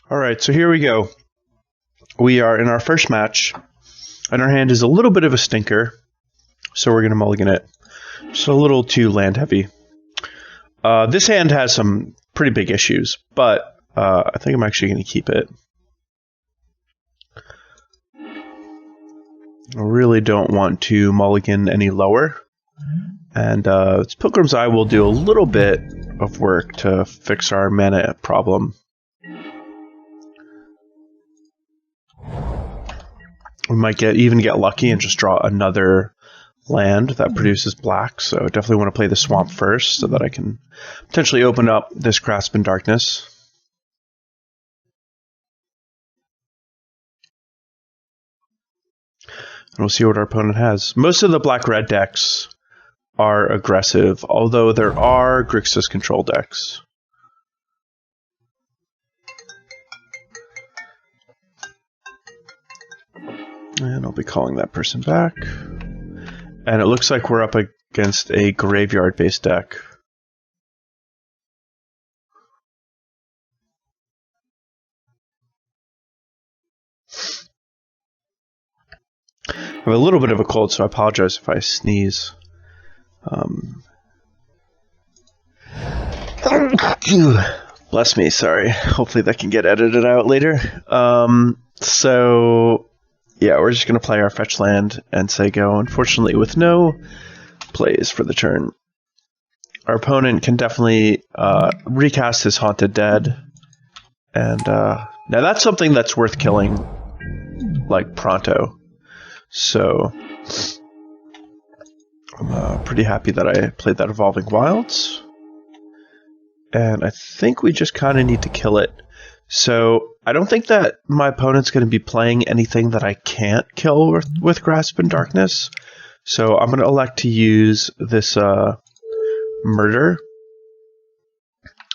Alright, so here we go. We are in our first match, and our hand is a little bit of a stinker, so we're going to mulligan it. Just a little too land heavy. This hand has some pretty big issues, but I think I'm actually going to keep it. I really don't want to mulligan any lower, and Pilgrim's Eye will do a little bit of work to fix our mana problem. We might even get lucky and just draw another land that produces black, so I definitely want to play the swamp first so that I can potentially open up this Grasp in Darkness. And we'll see what our opponent has. Most of the black-red decks are aggressive, although there are Grixis control decks. And I'll be calling that person back. And it looks like we're up against a graveyard-based deck. I have a little bit of a cold, so I apologize if I sneeze. Bless me, sorry. Hopefully that can get edited out later. So... yeah, we're just going to play our fetch land and say go, unfortunately with no plays for the turn. Our opponent can definitely recast his Haunted Dead. And now that's something that's worth killing, like, pronto. So I'm pretty happy that I played that Evolving Wilds. And I think we just kind of need to kill it. So I don't think that my opponent's going to be playing anything that I can't kill with Grasp in Darkness. So I'm going to elect to use this Murder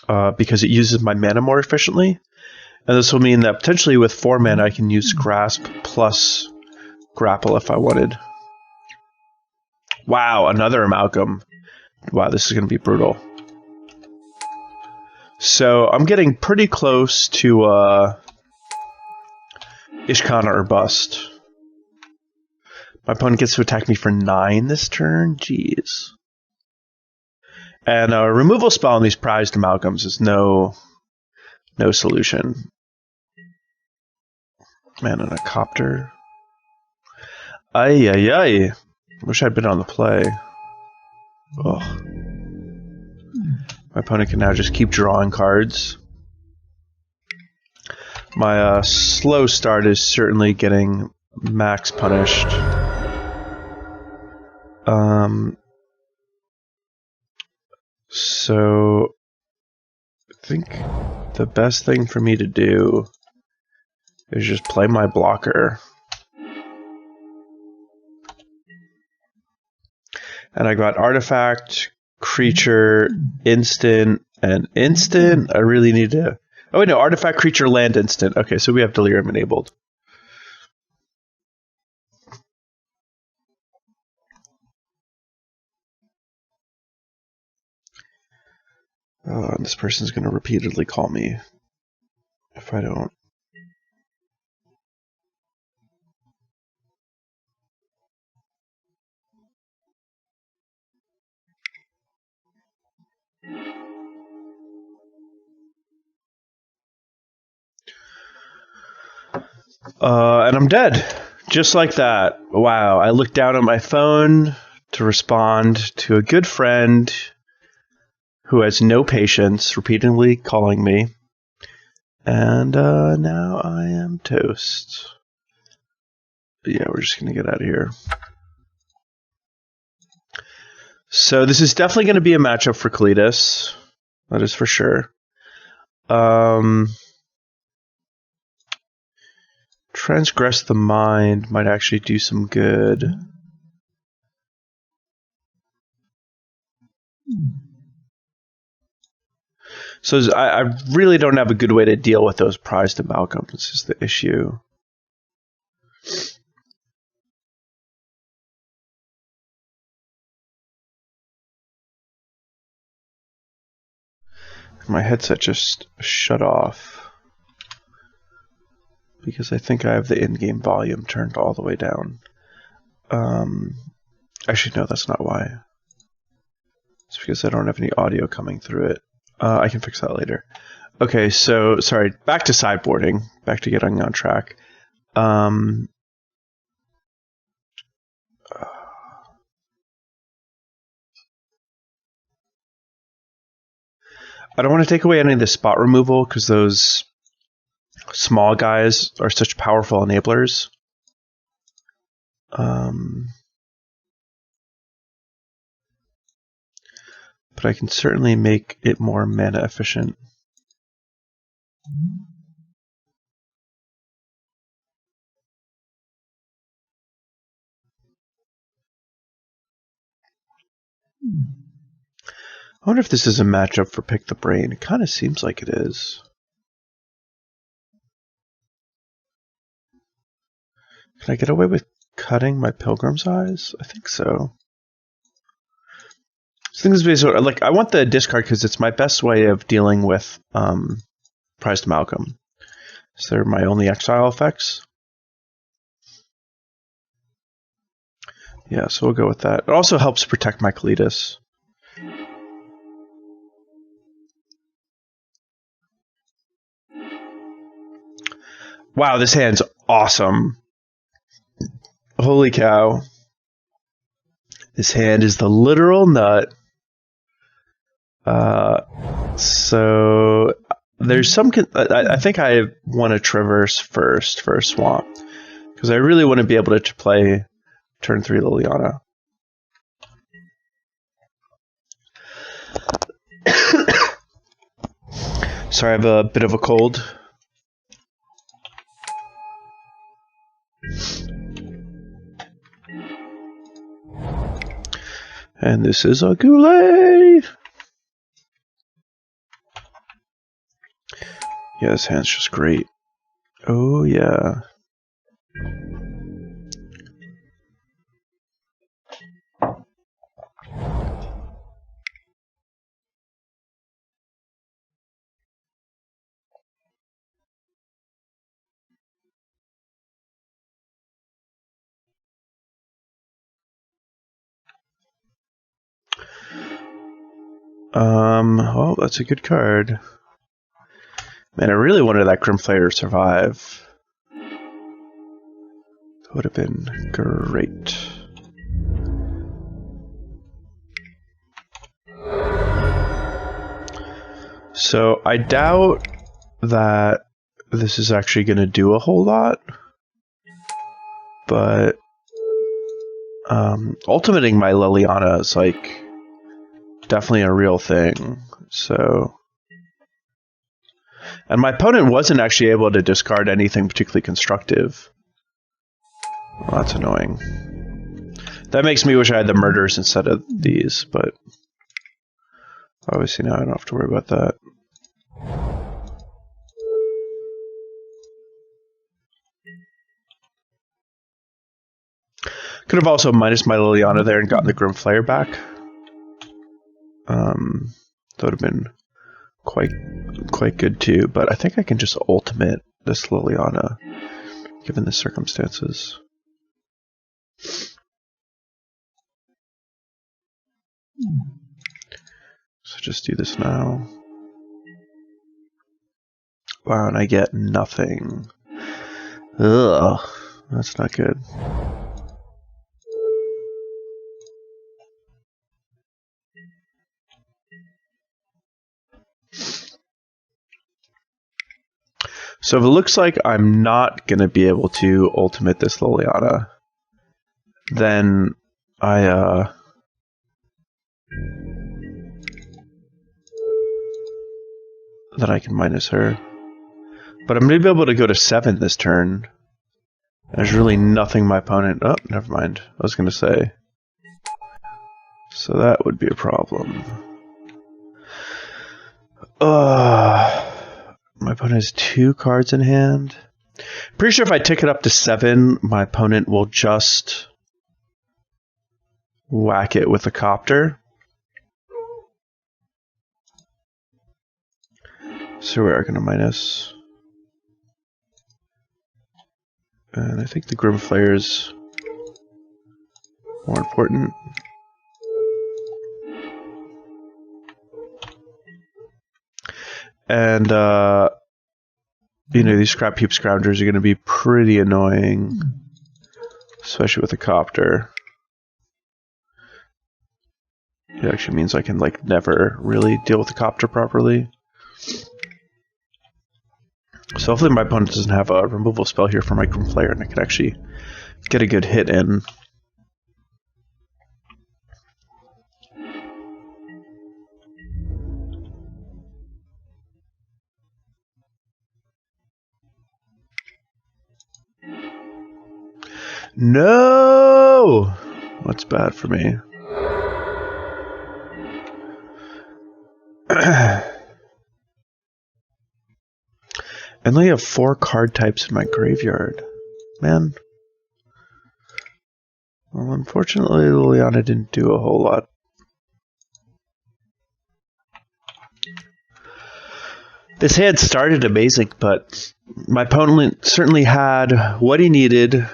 because it uses my mana more efficiently. And this will mean that potentially with 4 mana I can use Grasp plus Grapple if I wanted. Wow, another Amalgam. Wow, this is going to be brutal. So I'm getting pretty close to Ishkana or bust. My opponent gets to attack me for 9 this turn. Jeez. And a removal spell on these prized amalgams is no solution. Man, and a Copter. Ay, ay, ay. Wish I'd been on the play. Ugh. My opponent can now just keep drawing cards. My slow start is certainly getting max punished. So I think the best thing for me to do is just play my blocker. And I got Artifact, Creature, Instant, and Instant. I really need to... oh, wait, no. Artifact, Creature, Land, Instant. Okay, so we have Delirium enabled. Oh, and this person's going to repeatedly call me if I don't. And I'm dead. Just like that. Wow. I looked down at my phone to respond to a good friend who has no patience, repeatedly calling me. And now I am toast. But yeah, we're just going to get out of here. So this is definitely going to be a matchup for Kalidas. That is for sure. Transgress the Mind might actually do some good. So I really don't have a good way to deal with those prized amalgams. This is the issue. My headset just shut off because I think I have the in-game volume turned all the way down. Actually, no, that's not why. It's because I don't have any audio coming through it. I can fix that later. Okay, so, sorry, back to sideboarding. Back to getting on track. I don't want to take away any of the spot removal because those small guys are such powerful enablers. But I can certainly make it more mana efficient. I wonder if this is a matchup for Pick the Brain. It kind of seems like it is. Can I get away with cutting my Pilgrim's Eyes? I think so. This thing is basically, like, I want the discard because it's my best way of dealing with Prized Amalgam. So they're my only exile effects. Yeah, so we'll go with that. It also helps protect my Kalitas. Wow, this hand's awesome. Holy cow. This hand is the literal nut. So there's some... I think I want to traverse first for a swamp. Because I really want to be able to play turn 3 Liliana. Sorry, I have a bit of a cold. And this is a Goulet! Yeah, this hand's just great. Oh, yeah. Oh, that's a good card. Man, I really wanted that Grimflayer to survive. That would have been great. So, I doubt that this is actually going to do a whole lot. But, ultimating my Liliana is, like, definitely a real thing. So... And my opponent wasn't actually able to discard anything particularly constructive. Well, that's annoying. That makes me wish I had the murders instead of these, but obviously now I don't have to worry about that. Could have also minus my Liliana there and gotten the Grimflayer back. That would have been quite good too, but I think I can just ultimate this Liliana, given the circumstances. So just do this now. Wow, and I get nothing. Ugh, that's not good. So if it looks like I'm not going to be able to ultimate this Liliana, then I can minus her. But I'm going to be able to go to 7 this turn. There's really nothing my opponent... Oh, never mind. I was going to say. So that would be a problem. My opponent has 2 cards in hand. Pretty sure if I tick it up to 7, my opponent will just whack it with a Copter. So we are going to minus. And I think the Grim Flare is more important. And, you know, these Scrap Heap Scroungers are going to be pretty annoying, especially with the Copter. It actually means I can, like, never really deal with the Copter properly. So hopefully my opponent doesn't have a removal spell here for my Grim Flare, and I can actually get a good hit in. No! That's bad for me. I only have 4 card types in my graveyard. Man. Well, unfortunately, Liliana didn't do a whole lot. This hand started amazing, but my opponent certainly had what he needed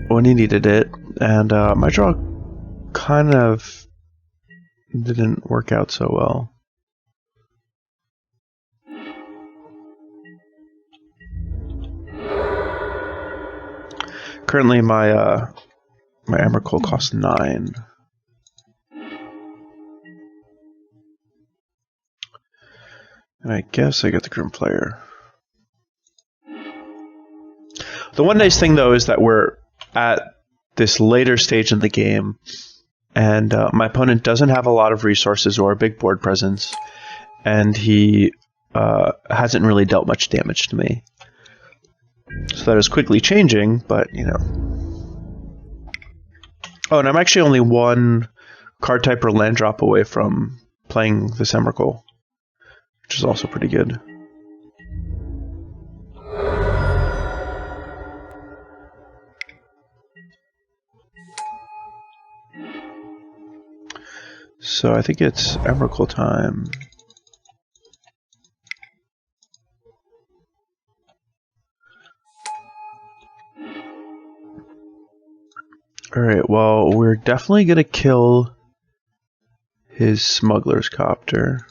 when he needed it, and my draw kind of didn't work out so well. Currently, my Emrakul costs 9. And I guess I get the Grim Flare. The one nice thing, though, is that we're at this later stage in the game, and my opponent doesn't have a lot of resources or a big board presence, and he hasn't really dealt much damage to me. So that is quickly changing, but, you know. Oh, and I'm actually only 1 card type or land drop away from playing this Emrakul, which is also pretty good. So I think it's Emrakul time. Alright, well, we're definitely going to kill his Smuggler's Copter.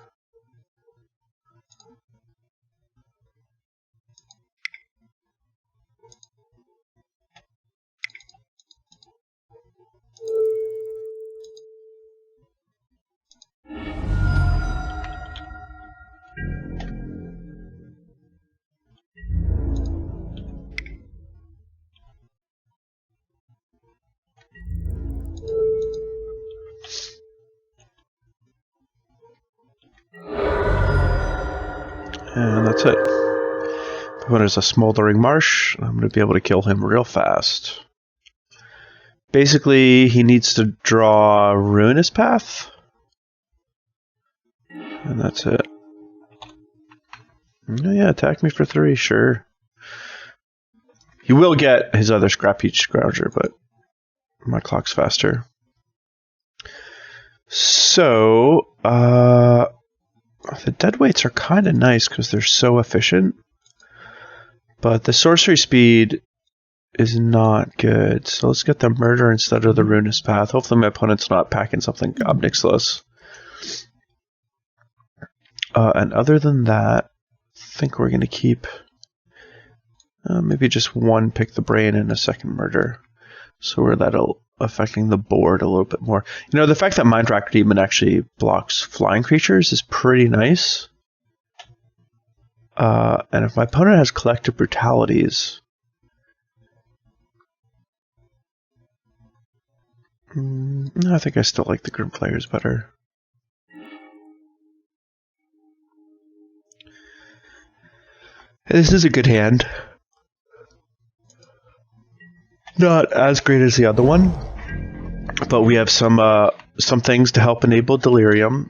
And that's it. When there's a Smoldering Marsh, I'm going to be able to kill him real fast. Basically, he needs to draw Ruinous Path. And that's it. Oh, yeah, attack me for 3, sure. He will get his other Scrap Heap Scrounger, but my clock's faster. So, the deadweights are kind of nice because they're so efficient, but the sorcery speed is not good. So let's get the Murder instead of the Ruinous Path. Hopefully my opponent's not packing something Obnixilis. And other than that, I think we're going to keep maybe just 1 Pick the Brain and a 2nd Murder. So where that'll affecting the board a little bit more. You know, the fact that Mind Tracker Demon actually blocks flying creatures is pretty nice. And if my opponent has Collective Brutalities, I think I still like the Grim Flayers better. This is a good hand. Not as great as the other one, but we have some things to help enable Delirium,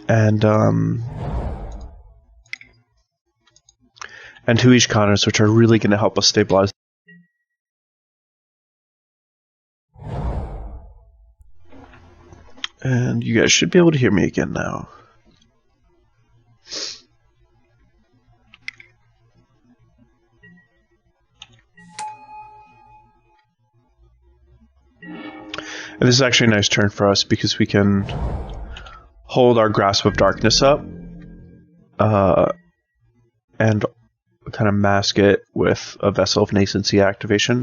and 2 each counters, which are really going to help us stabilize. And you guys should be able to hear me again now. And this is actually a nice turn for us because we can hold our Grasp of Darkness up and kind of mask it with a Vessel of Nascency activation.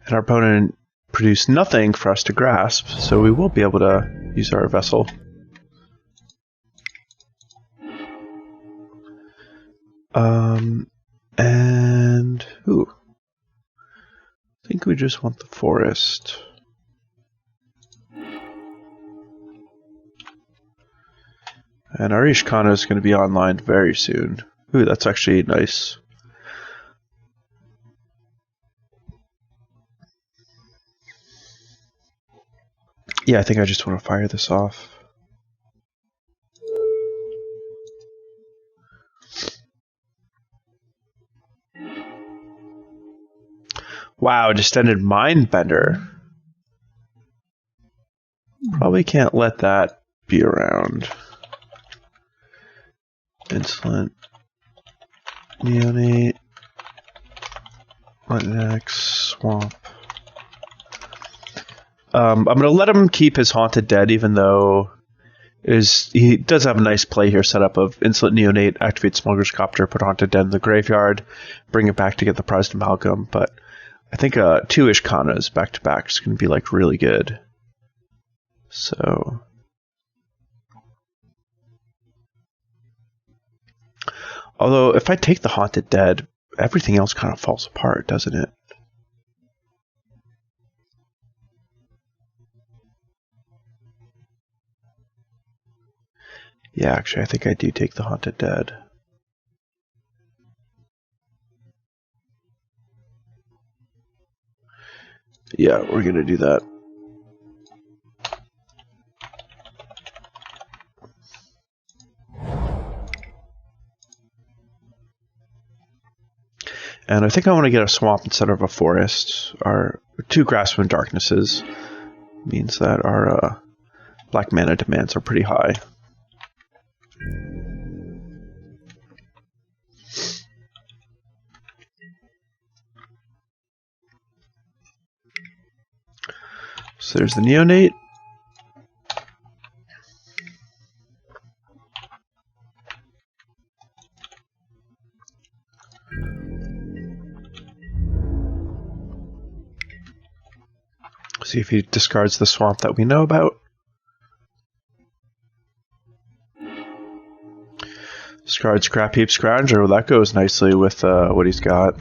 And our opponent produced nothing for us to grasp, so we will be able to use our Vessel. And ooh, I think we just want the forest. And our Ishkana is going to be online very soon. Ooh, that's actually nice. Yeah, I think I just want to fire this off. Wow, Distended Mindbender. Probably can't let that be around. Insolent. Neonate. What next? Swamp. I'm going to let him keep his Haunted Dead, even though he does have a nice play here set up of Insolent Neonate, activate Smuggler's Copter, put Haunted Dead in the graveyard, bring it back to get the Prized Amalgam, but I think 2 Ishkanas back-to-back is going to be like really good. So... although, if I take the Haunted Dead, everything else kind of falls apart, doesn't it? Yeah, actually, I think I do take the Haunted Dead. Yeah, we're going to do that. And I think I want to get a swamp instead of a forest. Our 2 Grasp of Darknesses means that our black mana demands are pretty high. So there's the Neonate. See if he discards the swamp that we know about. Discard Scrap Heap Scrounger. Well, that goes nicely with what he's got.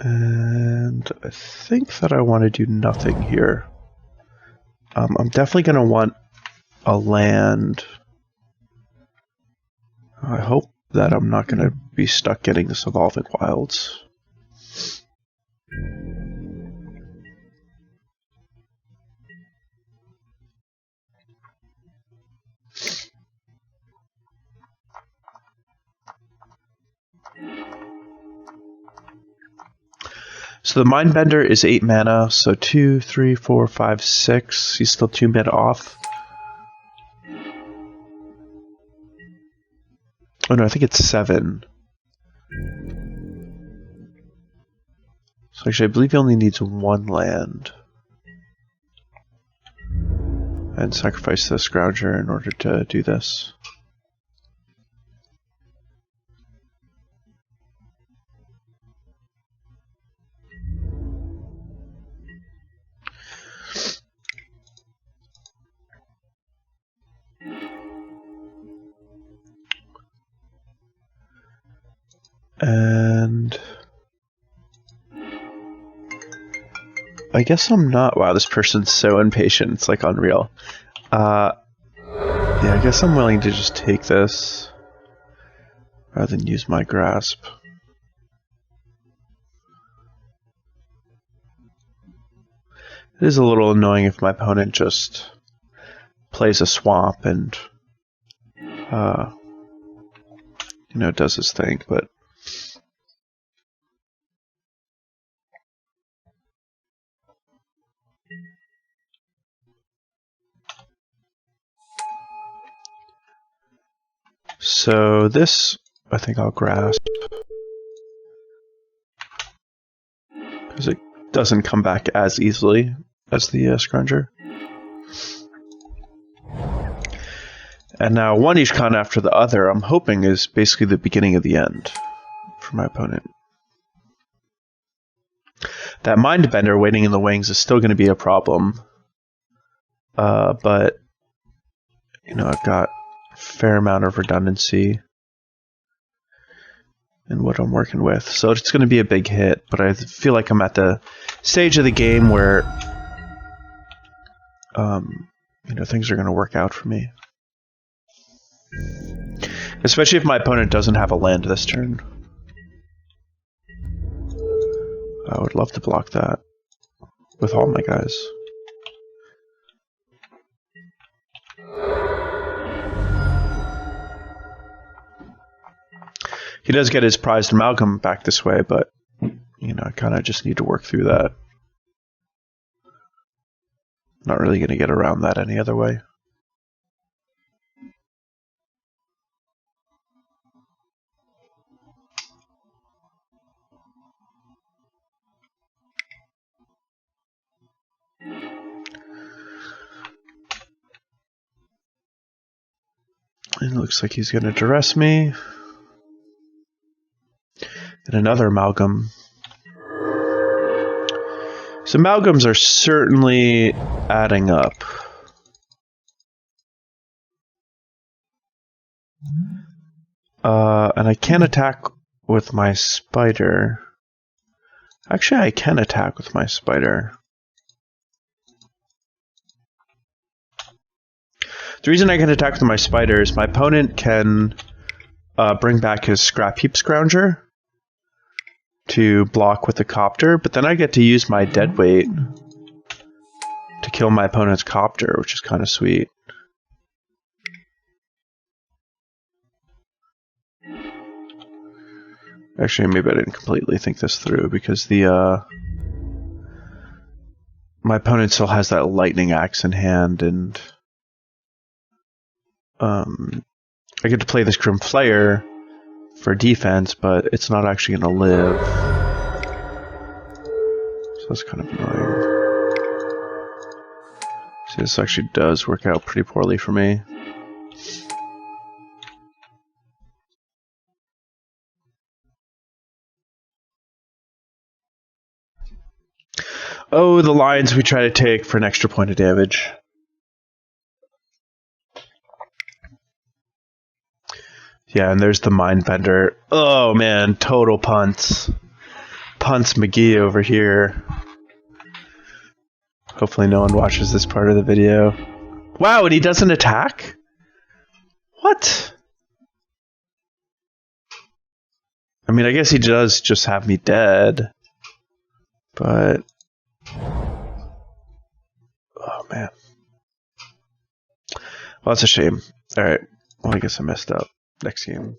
And I think that I want to do nothing here. I'm definitely going to want a land. I hope that I'm not going to be stuck getting this Evolving Wilds. So the Mindbender is 8 mana, so 2, 3, 4, 5, 6. He's still 2 mana off. Oh no, I think it's 7. So actually, I believe he only needs 1 land. And sacrifice the Scrounger in order to do this. And I guess I'm not. Wow, this person's so impatient. It's like unreal. Yeah, I guess I'm willing to just take this rather than use my grasp. It is a little annoying if my opponent just plays a swamp and does his thing, but So this, I think I'll grasp. Because it doesn't come back as easily as the Scrounger. And now one Ishkan after the other, I'm hoping is basically the beginning of the end for my opponent. That Mindbender waiting in the wings is still going to be a problem. But, you know, I've got a fair amount of redundancy in what I'm working with. So it's going to be a big hit, but I feel like I'm at the stage of the game where, you know, things are going to work out for me. Especially if my opponent doesn't have a land this turn. I would love to block that with all my guys. He does get his prized amalgam back this way, but, you know, I kind of just need to work through that. Not really going to get around that any other way. It looks like he's going to duress me. And another amalgam. So amalgams are certainly adding up. And I can't attack with my spider. Actually, I can attack with my spider. The reason I can attack with my spider is my opponent can bring back his Scrap Heap Scrounger to block with the Copter, but then I get to use my Deadweight to kill my opponent's Copter, which is kind of sweet. Actually, maybe I didn't completely think this through, because the my opponent still has that Lightning Axe in hand, and I get to play this Grim Flayer for defense, but it's not actually going to live. So that's kind of annoying. See, this actually does work out pretty poorly for me. Oh, the lines we try to take for an extra point of damage. Yeah, and there's the Mindbender. Oh man, total punts. Punts McGee over here. Hopefully no one watches this part of the video. Wow, and he doesn't attack? What? I mean, I guess he does just have me dead. But... oh man. Well, that's a shame. Alright, well I guess I messed up. Next game.